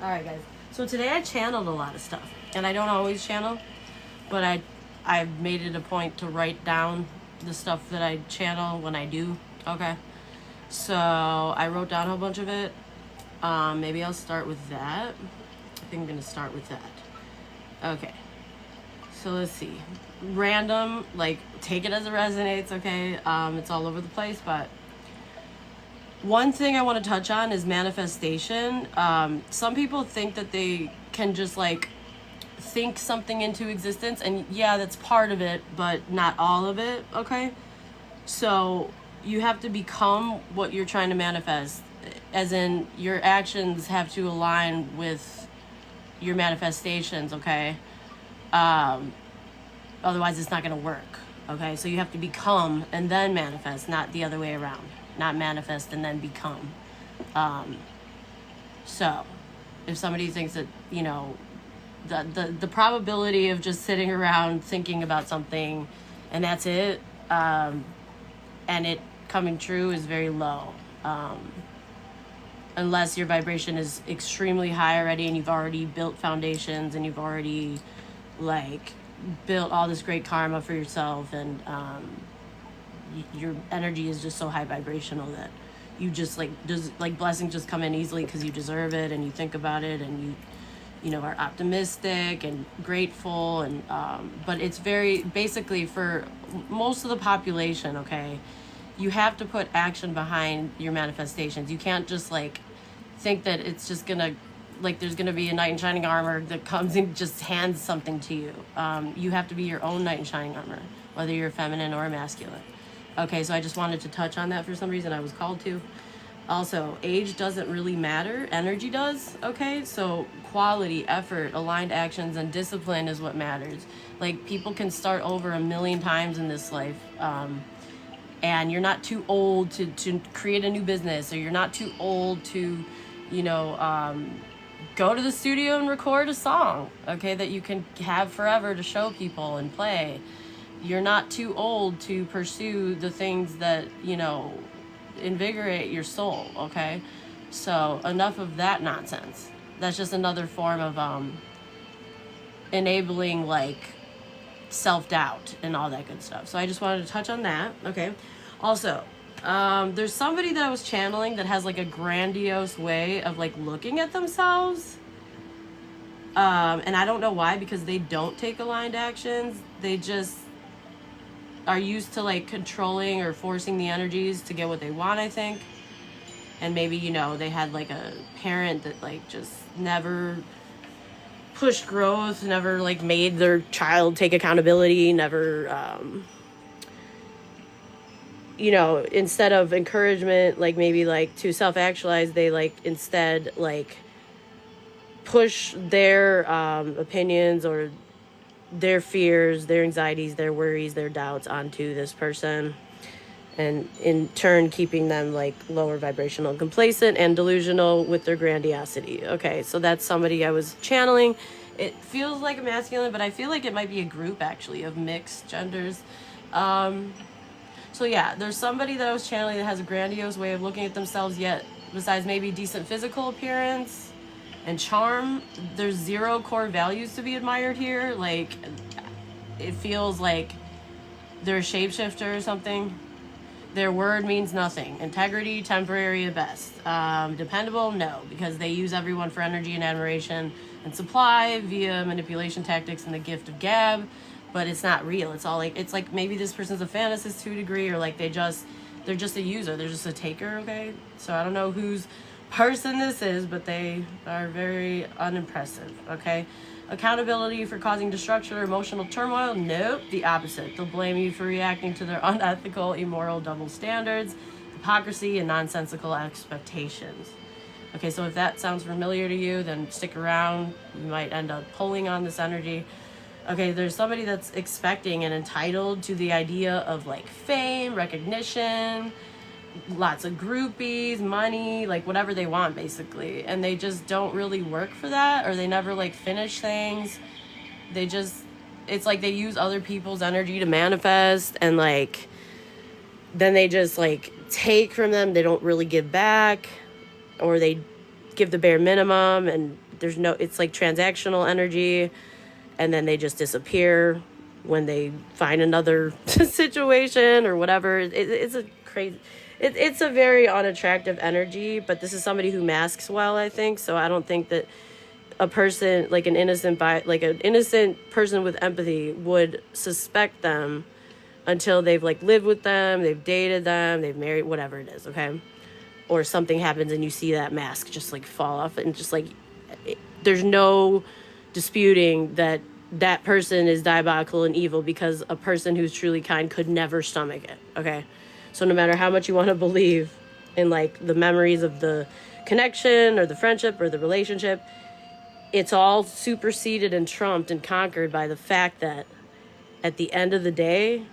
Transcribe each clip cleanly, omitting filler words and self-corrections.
Alright guys, so today I channeled a lot of stuff, and I don't always channel, but I've made it a point to write down the stuff that I channel when I do, okay? So I wrote down a whole bunch of it. Maybe I'll start with that. I think I'm gonna start with that. Okay, so let's see. Random, like, take it as it resonates, okay? It's all over the place, but one thing I want to touch on is manifestation. Some people think that they can just like think something into existence, and yeah, that's part of it, but not all of it, okay? So you have to become what you're trying to manifest, as in your actions have to align with your manifestations, okay? Otherwise, it's not going to work, okay? So you have to become and then manifest, not the other way around. Not manifest and then become. So if somebody thinks that, you know, the probability of just sitting around thinking about something and that's it, and it coming true is very low. Unless your vibration is extremely high already and you've already built foundations and you've already like built all this great karma for yourself, and your energy is just so high vibrational that you just like blessings just come in easily because you deserve it and you think about it and you know are optimistic and grateful, and but it's very basically for most of the population, okay, you have to put action behind your manifestations. You can't just like think that it's just gonna like there's gonna be a knight in shining armor that comes and just hands something to you. You have to be your own knight in shining armor, whether you're feminine or masculine. Okay, so I just wanted to touch on that for some reason. I was called to. Also, age doesn't really matter. Energy does, okay? So quality, effort, aligned actions, and discipline is what matters. Like, people can start over 1,000,000 times in this life. And you're not too old to create a new business, or you're not too old to, you know, go to the studio and record a song, okay, that you can have forever to show people and play. You're not too old to pursue the things that, you know, invigorate your soul, okay? So enough of that nonsense. That's just another form of enabling like self-doubt and all that good stuff. So I just wanted to touch on that, okay? Also, there's somebody that I was channeling that has like a grandiose way of like looking at themselves. And I don't know why, because they don't take aligned actions. They just are used to like controlling or forcing the energies to get what they want, I think. And maybe, you know, they had like a parent that like just never pushed growth, never like made their child take accountability, never you know, instead of encouragement, like maybe like to self-actualize, they like instead like push their opinions or their fears, their anxieties, their worries, their doubts onto this person, and in turn keeping them like lower vibrational, complacent, and delusional with their grandiosity. Okay, so that's somebody I was channeling. It feels like a masculine, but I feel like it might be a group actually of mixed genders. So yeah, there's somebody that I was channeling that has a grandiose way of looking at themselves, yet besides maybe decent physical appearance and charm, there's zero core values to be admired here. Like, it feels like they're a shapeshifter or something. Their word means nothing. Integrity, temporary at best. Dependable, no, because they use everyone for energy and admiration and supply via manipulation tactics and the gift of gab, but it's not real. It's all like, it's like maybe this person's a fantasist to a degree, or like they're just a user. They're just a taker, okay? So I don't know whose person this is, but they are very unimpressive, okay? Accountability for causing destruction or emotional turmoil? Nope, the opposite. They'll blame you for reacting to their unethical, immoral double standards, hypocrisy, and nonsensical expectations. Okay, so if that sounds familiar to you, then stick around. You might end up pulling on this energy. Okay, there's somebody that's expecting and entitled to the idea of like fame, recognition, lots of groupies, money, like whatever they want basically, and they just don't really work for that, or they never like finish things. They just, it's like they use other people's energy to manifest, and like then they just like take from them. They don't really give back, or they give the bare minimum, and there's no, it's like transactional energy, and then they just disappear when they find another situation or whatever. It's a crazy, it's a very unattractive energy, but this is somebody who masks well, I think. So I don't think that a person, like an innocent person with empathy would suspect them until they've like lived with them, they've dated them, they've married, whatever it is, okay? Or something happens and you see that mask just like fall off, and just like there's no disputing that that person is diabolical and evil, because a person who's truly kind could never stomach it, okay? So no matter how much you want to believe in like the memories of the connection or the friendship or the relationship, it's all superseded and trumped and conquered by the fact that at the end of the day,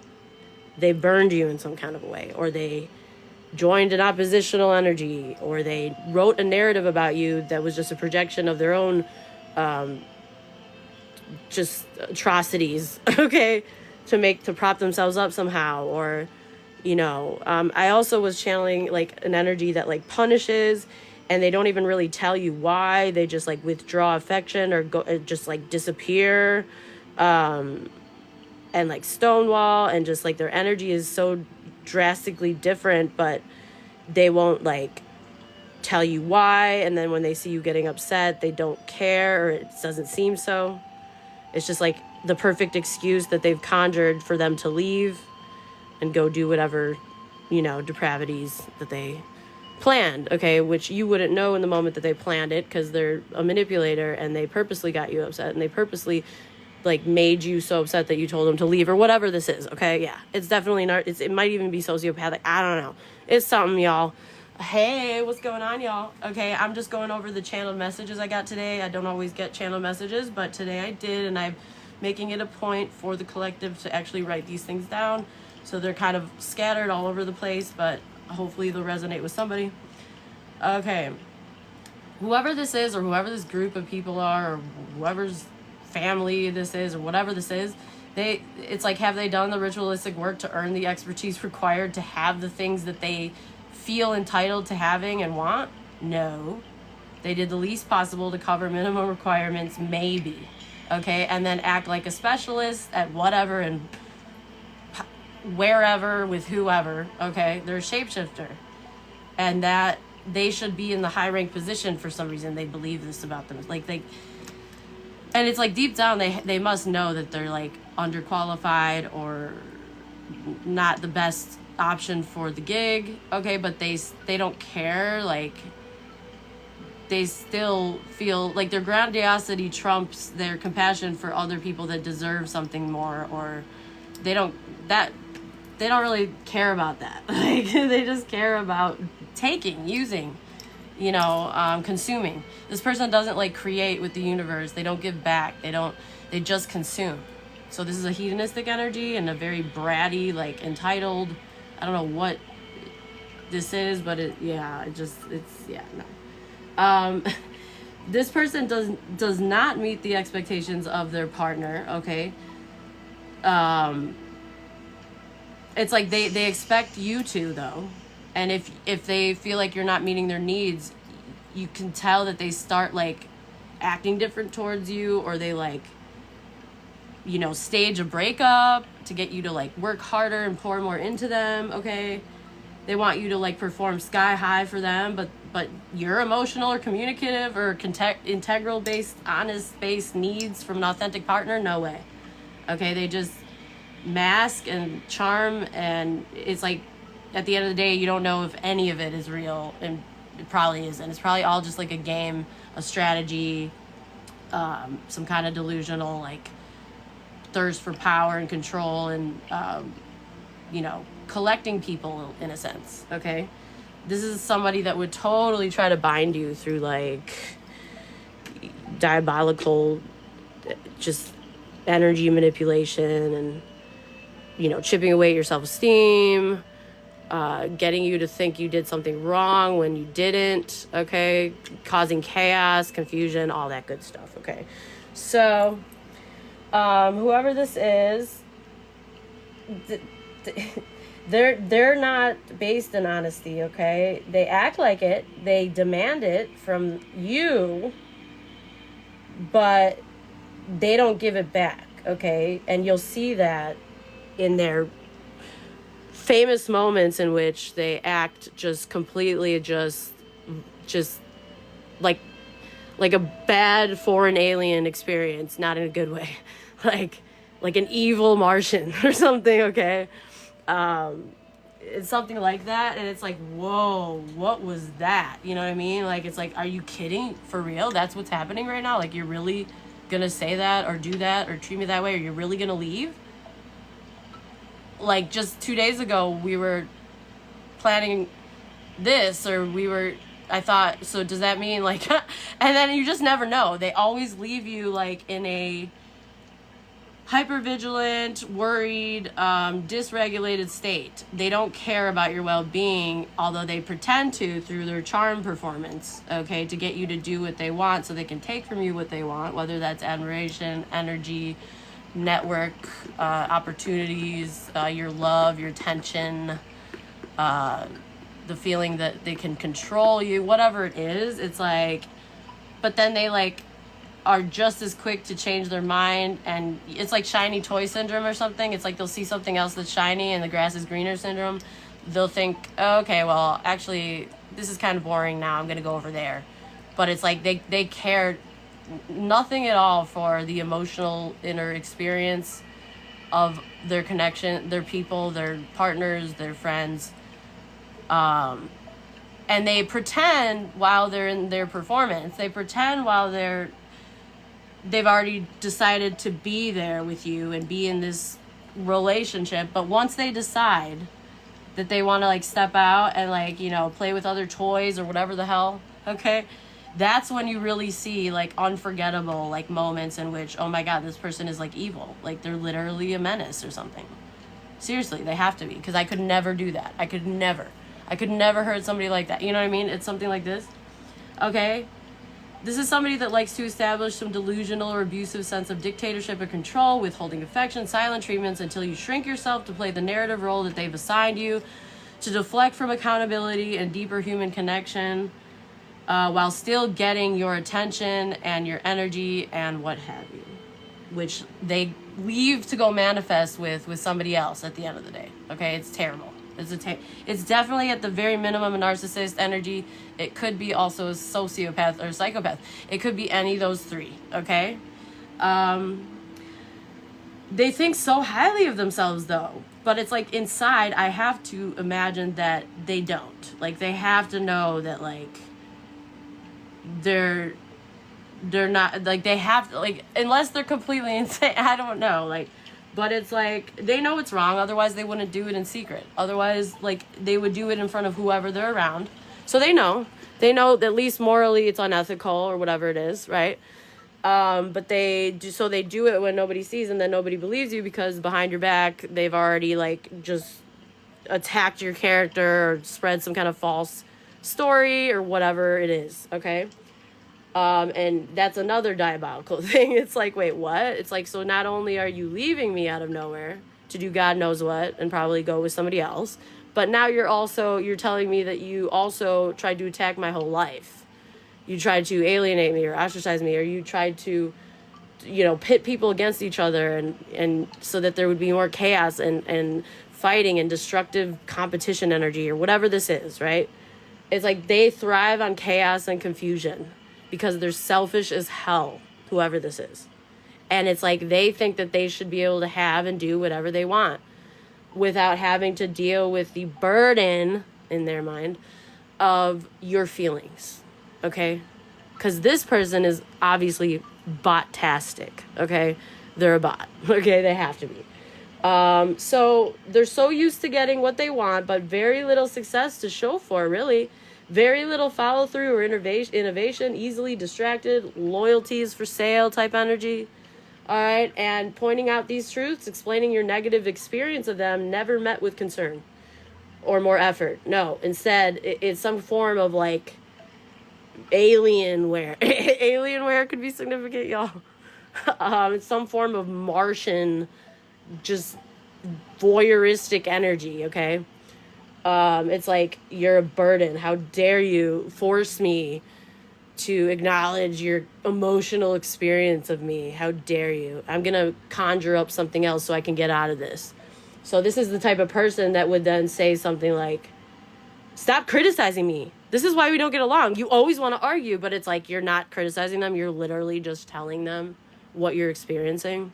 they burned you in some kind of a way, or they joined an oppositional energy, or they wrote a narrative about you that was just a projection of their own just atrocities, okay, to prop themselves up somehow. Or I also was channeling like an energy that like punishes, and they don't even really tell you why. They just like withdraw affection or go just like disappear, and like stonewall, and just like their energy is so drastically different, but they won't like tell you why. And then when they see you getting upset, they don't care, or it doesn't seem so. It's just like the perfect excuse that they've conjured for them to leave and go do whatever, depravities that they planned, okay, which you wouldn't know in the moment that they planned it, because they're a manipulator and they purposely got you upset, and they purposely like made you so upset that you told them to leave, or whatever this is, okay? Yeah, it's definitely not, it might even be sociopathic, I don't know. It's something, y'all. Hey, what's going on, y'all? Okay, I'm just going over the channeled messages I got today. I don't always get channeled messages, but today I did, and I'm making it a point for the collective to actually write these things down. So they're kind of scattered all over the place, but hopefully they'll resonate with somebody. Okay, whoever this is, or whoever this group of people are, or whoever's family this is, or whatever this is, it's like, have they done the ritualistic work to earn the expertise required to have the things that they feel entitled to having and want? No. They did the least possible to cover minimum requirements, maybe, okay, and then act like a specialist at whatever and wherever with whoever, okay? They're a shapeshifter, and that they should be in the high rank position for some reason. They believe this about them, and it's like deep down they must know that they're like underqualified or not the best option for the gig, okay? But they don't care. Like, they still feel like their grandiosity trumps their compassion for other people that deserve something more, or they don't really care about that. Like, they just care about taking, using, consuming. This person doesn't like create with the universe. They don't give back. They just consume. So this is a hedonistic energy and a very bratty, like entitled, I don't know what this is, but no. This person does not meet the expectations of their partner, okay? It's like they expect you to, though. And if they feel like you're not meeting their needs, you can tell that they start like acting different towards you, or they like, stage a breakup to get you to like work harder and pour more into them, okay? They want you to like perform sky high for them, but your emotional or communicative or integral based, honest based needs from an authentic partner, no way. Okay, they just mask and charm, and it's like at the end of the day you don't know if any of it is real, and it probably isn't. It's probably all just like a game, a strategy, some kind of delusional like thirst for power and control, and collecting people in a sense, okay? This is somebody that would totally try to bind you through like diabolical just energy manipulation, and chipping away your self-esteem, getting you to think you did something wrong when you didn't, okay? Causing chaos, confusion, all that good stuff, okay? So whoever this is, they're not based in honesty, okay? They act like it, they demand it from you, but they don't give it back, okay? And you'll see that in their famous moments in which they act just completely just like like a bad foreign alien experience, not in a good way. like an evil Martian or something, okay? It's something like that, and it's like, whoa, what was that? You know what I mean? Like, it's like, are you kidding? For real? That's what's happening right now? Like, you're really gonna say that or do that or treat me that way, or you're really gonna leave? Like, just 2 days ago, we were planning this, or I thought, so does that mean, like, and then you just never know. They always leave you, like, in a hypervigilant, worried, dysregulated state. They don't care about your well-being, although they pretend to through their charm performance, okay, to get you to do what they want so they can take from you what they want, whether that's admiration, energy, network, opportunities, your love, your attention, the feeling that they can control you, whatever it is. It's like, but then they like are just as quick to change their mind, and it's like shiny toy syndrome or something. It's like they'll see something else that's shiny and the grass is greener syndrome. They'll think, oh, okay, well, actually, this is kind of boring now. I'm going to go over there. But it's like they care nothing at all for the emotional inner experience of their connection, their people, their partners, their friends. And they pretend while they're in their performance. They pretend while they've already decided to be there with you and be in this relationship. But once they decide that they want to like step out and like, you know, play with other toys or whatever the hell, okay, that's when you really see like unforgettable like moments in which, oh my God, this person is like evil. Like they're literally a menace or something. Seriously, they have to be, because I could never do that. I could never hurt somebody like that. You know what I mean? It's something like this. Okay? This is somebody that likes to establish some delusional or abusive sense of dictatorship and control, withholding affection, silent treatments until you shrink yourself to play the narrative role that they've assigned you, to deflect from accountability and deeper human connection, while still getting your attention and your energy and what have you, which they leave to go manifest with somebody else at the end of the day. Okay? It's terrible. It's definitely at the very minimum a narcissist energy. It could be also a sociopath or a psychopath. It could be any of those three, okay? They think so highly of themselves, though. But it's like inside, I have to imagine that they don't. Like, they have to know that, like, they're not, like, they have to, like, unless they're completely insane. I don't know, like... But it's like, they know it's wrong, otherwise they wouldn't do it in secret. Otherwise, like, they would do it in front of whoever they're around. So they know that at least morally it's unethical or whatever it is, right? But they do it when nobody sees, and then nobody believes you, because behind your back, they've already, like, just attacked your character or spread some kind of false story or whatever it is, okay? And that's another diabolical thing. It's like, wait, what? It's like, so not only are you leaving me out of nowhere to do God knows what and probably go with somebody else, but now you're telling me that you also tried to attack my whole life. You tried to alienate me or ostracize me, or you tried to, you know, pit people against each other and so that there would be more chaos and fighting and destructive competition energy or whatever this is, right? It's like they thrive on chaos and confusion, because they're selfish as hell, whoever this is. And it's like they think that they should be able to have and do whatever they want without having to deal with the burden, in their mind, of your feelings, okay? Because this person is obviously bot-tastic, okay? They're a bot, okay? They have to be. So they're so used to getting what they want, but very little success to show for, really. Very little follow through or innovation, easily distracted, loyalties for sale type energy. All right. And pointing out these truths, explaining your negative experience of them, never met with concern or more effort. No, instead, it's some form of like alienware. Alienware could be significant, y'all. It's some form of Martian, just voyeuristic energy, okay? It's like, you're a burden. How dare you force me to acknowledge your emotional experience of me? How dare you? I'm going to conjure up something else so I can get out of this. So this is the type of person that would then say something like, stop criticizing me. This is why we don't get along. You always want to argue, but it's like, you're not criticizing them. You're literally just telling them what you're experiencing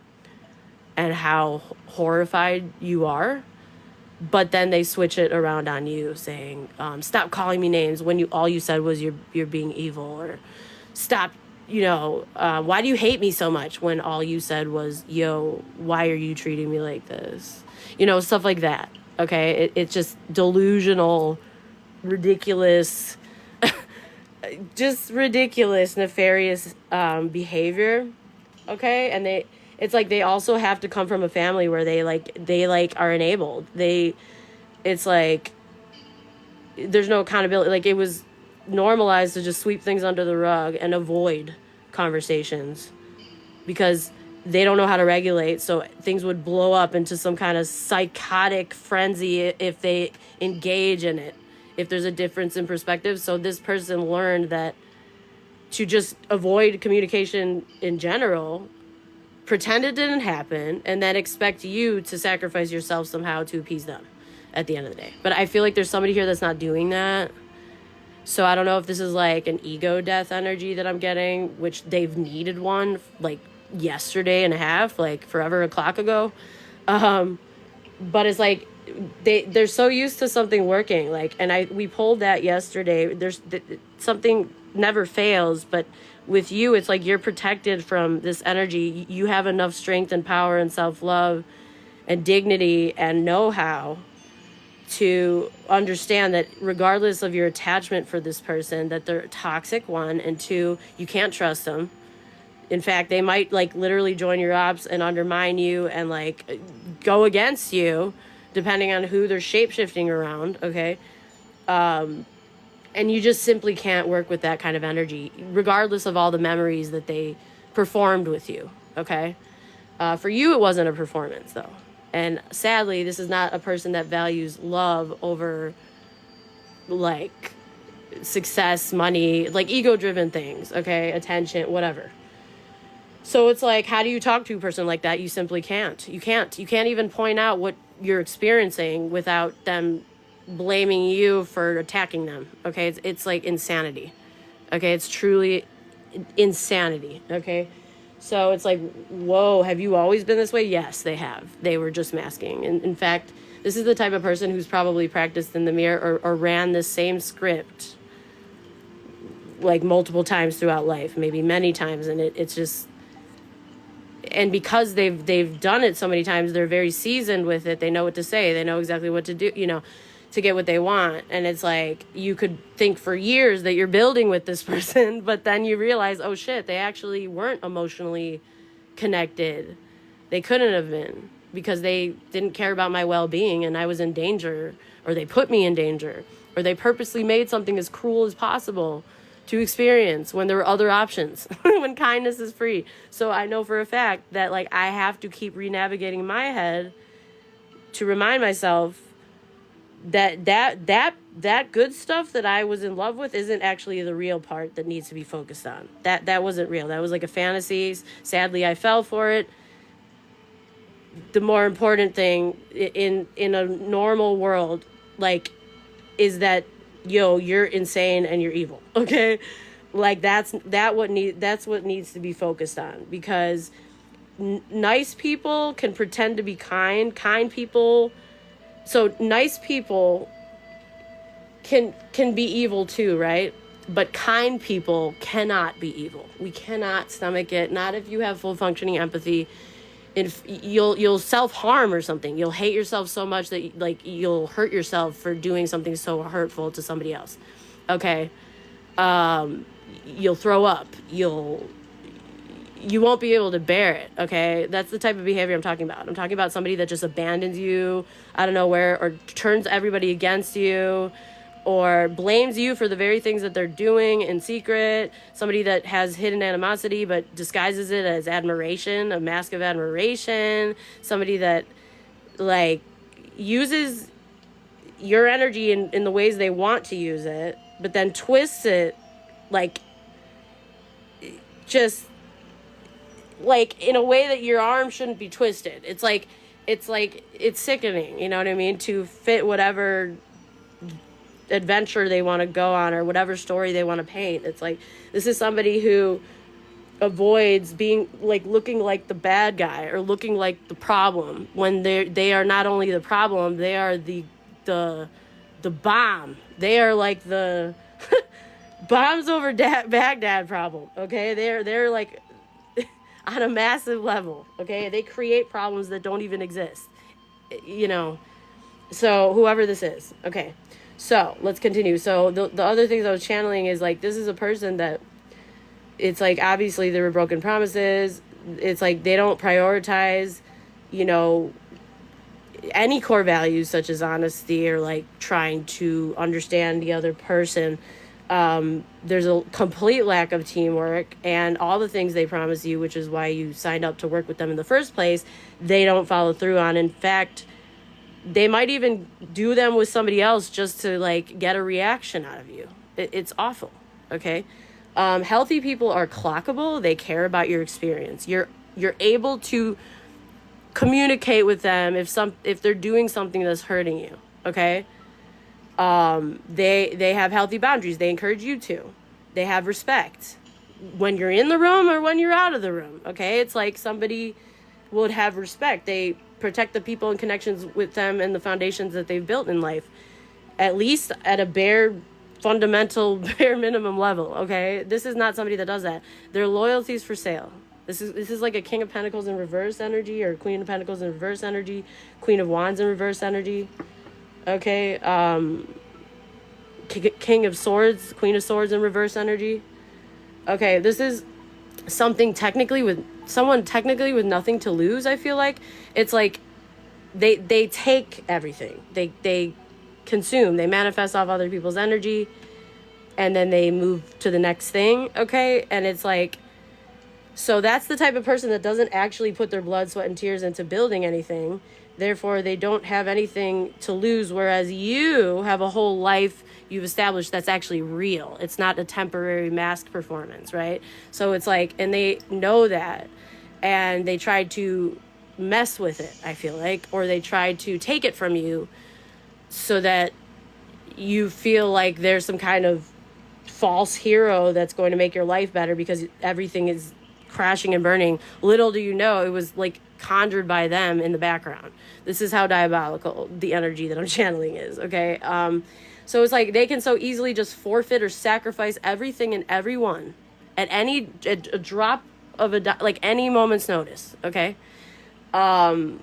and how horrified you are. But then they switch it around on you, saying, stop calling me names when all you said was you're being evil, or stop, why do you hate me so much when all you said was, yo, why are you treating me like this? Stuff like that. Okay. It's just delusional, ridiculous, just ridiculous, nefarious behavior. Okay. And it's like, they also have to come from a family where they are enabled. It's like, there's no accountability. Like, it was normalized to just sweep things under the rug and avoid conversations because they don't know how to regulate. So things would blow up into some kind of psychotic frenzy if they engage in it, if there's a difference in perspective. So this person learned that to just avoid communication in general, pretend it didn't happen, and then expect you to sacrifice yourself somehow to appease them at the end of the day. But I feel like there's somebody here that's not doing that. So I don't know if this is like an ego death energy that I'm getting, which they've needed one like yesterday and a half, like forever a clock ago. But it's like they're so used to something working. Like, and we pulled that yesterday. There's something never fails, but with you, it's like you're protected from this energy. You have enough strength and power and self-love and dignity and know-how to understand that regardless of your attachment for this person, that they're a toxic, one, and two, you can't trust them. In fact, they might like literally join your ops and undermine you and like go against you, depending on who they're shape-shifting around, okay? And you just simply can't work with that kind of energy, regardless of all the memories that they performed with you, okay? For you, it wasn't a performance, though. And sadly, this is not a person that values love over, like, success, money, like ego-driven things, okay? Attention, whatever. So it's like, how do you talk to a person like that? You simply can't. You can't even point out what you're experiencing without them blaming you for attacking them, okay? It's like insanity, okay? It's truly insanity, okay? So it's like, whoa, have you always been this way? Yes, they have. They were just masking. And in fact, this is the type of person who's probably practiced in the mirror or ran this same script like multiple times throughout life, maybe many times, and it's just, and because they've done it so many times, they're very seasoned with it. They know what to say. They know exactly what to do, to get what they want. And it's like, you could think for years that you're building with this person, but then you realize, oh shit, they actually weren't emotionally connected. They couldn't have been, because they didn't care about my well-being and I was in danger, or they put me in danger, or they purposely made something as cruel as possible to experience when there were other options, when kindness is free. So I know for a fact that like I have to keep re-navigating my head to remind myself that good stuff that I was in love with isn't actually the real part that needs to be focused on. That wasn't real. That was like a fantasy. Sadly, I fell for it. The more important thing in a normal world, like, is that, yo, you're insane and you're evil, okay? Like, that's what needs to be focused on, because nice people can pretend to be kind people. So nice people can be evil too, right? But kind people cannot be evil. We cannot stomach it. Not if you have full functioning empathy. If you'll self-harm or something. You'll hate yourself so much that like you'll hurt yourself for doing something so hurtful to somebody else. Okay. You'll throw up. You won't be able to bear it, okay? That's the type of behavior I'm talking about. I'm talking about somebody that just abandons you out of nowhere, or turns everybody against you, or blames you for the very things that they're doing in secret. Somebody that has hidden animosity but disguises it as admiration, a mask of admiration. Somebody that like uses your energy in the ways they want to use it, but then twists it like just like in a way that your arm shouldn't be twisted. It's sickening, you know what I mean, to fit whatever adventure they want to go on or whatever story they want to paint. It's like, this is somebody who avoids being like looking like the bad guy or looking like the problem when they are not only the problem, they are the bomb. They are like the bombs over Baghdad problem. Okay, they're like on a massive level. Okay, they create problems that don't even exist, you know. So whoever this is, okay, so let's continue. So the other things I was channeling is like, this is a person that, it's like, obviously there were broken promises. It's like they don't prioritize, you know, any core values such as honesty or like trying to understand the other person. There's a complete lack of teamwork, and all the things they promise you, which is why you signed up to work with them in the first place, they don't follow through on. In fact, they might even do them with somebody else just to like get a reaction out of you. It's awful. Okay. Healthy people are clockable. They care about your experience. You're able to communicate with them if they're doing something that's hurting you. Okay. They have healthy boundaries. They encourage you to. They have respect when you're in the room or when you're out of the room. Okay. It's like somebody would have respect. They protect the people and connections with them and the foundations that they've built in life, at least at a bare minimum level. Okay. This is not somebody that does that. Their loyalties for sale. This is like a King of Pentacles in reverse energy, or Queen of Pentacles in reverse energy, Queen of Wands in reverse energy. Okay. King of Swords, Queen of Swords in reverse energy. Okay, this is someone technically with nothing to lose. I feel like it's like they take everything. They consume. They manifest off other people's energy, and then they move to the next thing. Okay, and it's like, so that's the type of person that doesn't actually put their blood, sweat, and tears into building anything. Therefore, they don't have anything to lose, whereas you have a whole life you've established that's actually real. It's not a temporary mask performance, right? So it's like, and they know that, and they try to mess with it, I feel like, or they try to take it from you so that you feel like there's some kind of false hero that's going to make your life better because everything is crashing and burning. Little do you know, it was like conjured by them in the background. This is how diabolical the energy that I'm channeling is. Okay. So it's like they can so easily just forfeit or sacrifice everything and everyone at a drop of like any moment's notice. Okay. To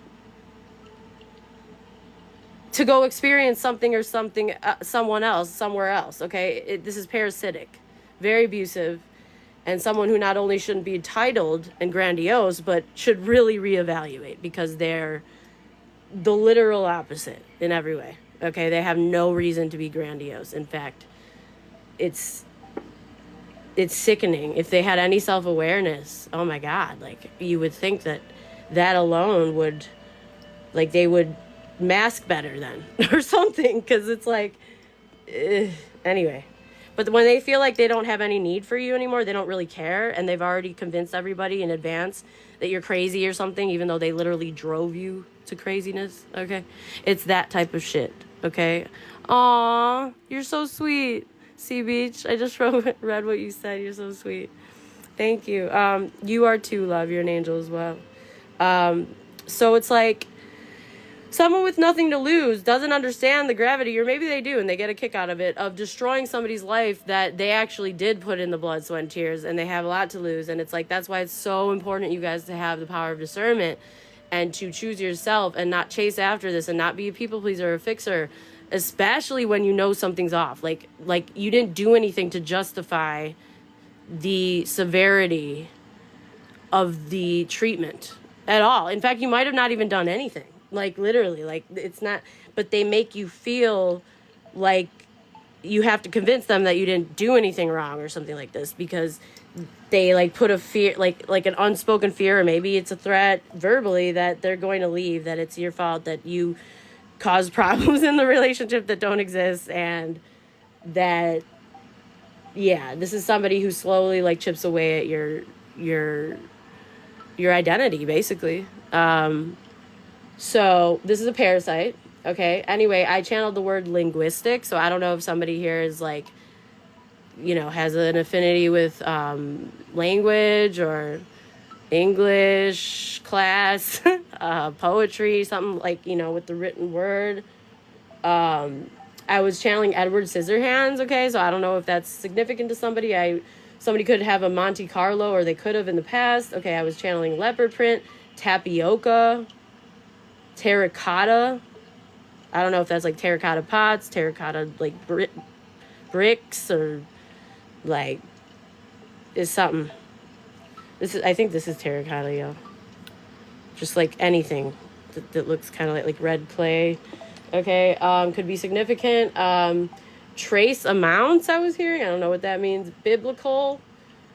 go experience something or someone else somewhere else. Okay. This is parasitic, very abusive, and someone who not only shouldn't be entitled and grandiose, but should really reevaluate, because they're the literal opposite in every way. Okay, they have no reason to be grandiose. In fact, it's sickening. If they had any self-awareness, oh my God, like you would think that alone would, like they would mask better then or something, because it's like, anyway. But when they feel like they don't have any need for you anymore, they don't really care, and they've already convinced everybody in advance that you're crazy or something, even though they literally drove you to craziness, okay? It's that type of shit, okay? Aw, you're so sweet, Sea Beach. I just read what you said. You're so sweet. Thank you. You are too, love. You're an angel as well. So it's like, someone with nothing to lose doesn't understand the gravity, or maybe they do and they get a kick out of it, of destroying somebody's life that they actually did put in the blood, sweat, and tears, and they have a lot to lose. And it's like, that's why it's so important, you guys, to have the power of discernment and to choose yourself and not chase after this and not be a people pleaser or a fixer, especially when you know something's off. Like you didn't do anything to justify the severity of the treatment at all. In fact, you might have not even done anything. Like literally, like it's not, but they make you feel like you have to convince them that you didn't do anything wrong or something like this, because they like put a fear, like an unspoken fear, or maybe it's a threat verbally that they're going to leave, that it's your fault, that you caused problems in the relationship that don't exist, and that, yeah, this is somebody who slowly like chips away at your identity, basically. So this is a parasite. Okay. Anyway, I channeled the word linguistic, so I don't know if somebody here is like, you know, has an affinity with language or English class, poetry, something like, you know, with the written word. I was channeling Edward Scissorhands, okay, so I don't know if that's significant to somebody. Somebody could have a Monte Carlo, or they could have in the past. Okay, I was channeling leopard print, tapioca, terracotta. I don't know if that's like terracotta pots, terracotta like bricks, or like is something. I think this is terracotta, yo. Just like anything that looks kind of like red clay. Okay, could be significant. Trace amounts I was hearing. I don't know what that means. Biblical.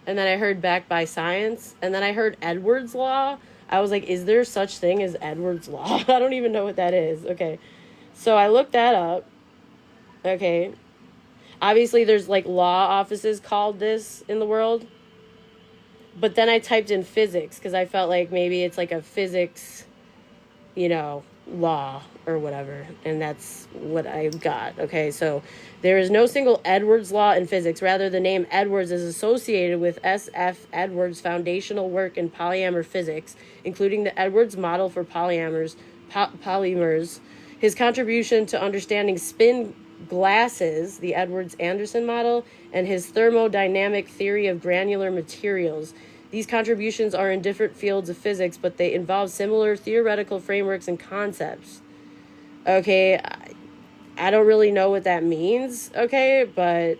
And then I heard back by science. And then I heard Edward's Law. I was like, is there such thing as Edward's Law? I don't even know what that is. Okay. So I looked that up. Okay. Obviously, there's like law offices called this in the world. But then I typed in physics because I felt like maybe it's like a physics, you know, law or whatever, and that's what I got. Okay, so there is no single Edwards law in physics. Rather, the name Edwards is associated with S.F. Edwards' foundational work in polymer physics, including the Edwards model for polymers, his contribution to understanding spin glasses, the Edwards-Anderson model, and his thermodynamic theory of granular materials. These contributions are in different fields of physics, but they involve similar theoretical frameworks and concepts. Okay, I don't really know what that means, okay, but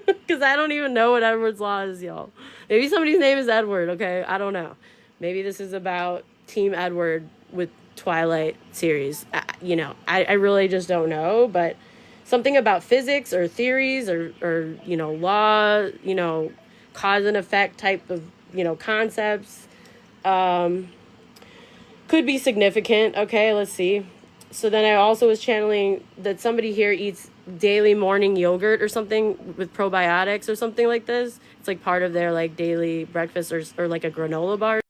because I don't even know what Edward's Law is, y'all. Maybe somebody's name is Edward, okay? I don't know. Maybe this is about Team Edward with Twilight series. I really just don't know, but something about physics or theories or you know, law, you know, cause and effect type of, you know, concepts could be significant. Okay, let's see. So then I also was channeling that somebody here eats daily morning yogurt or something with probiotics or something like this. It's like part of their like daily breakfast, or like a granola bar.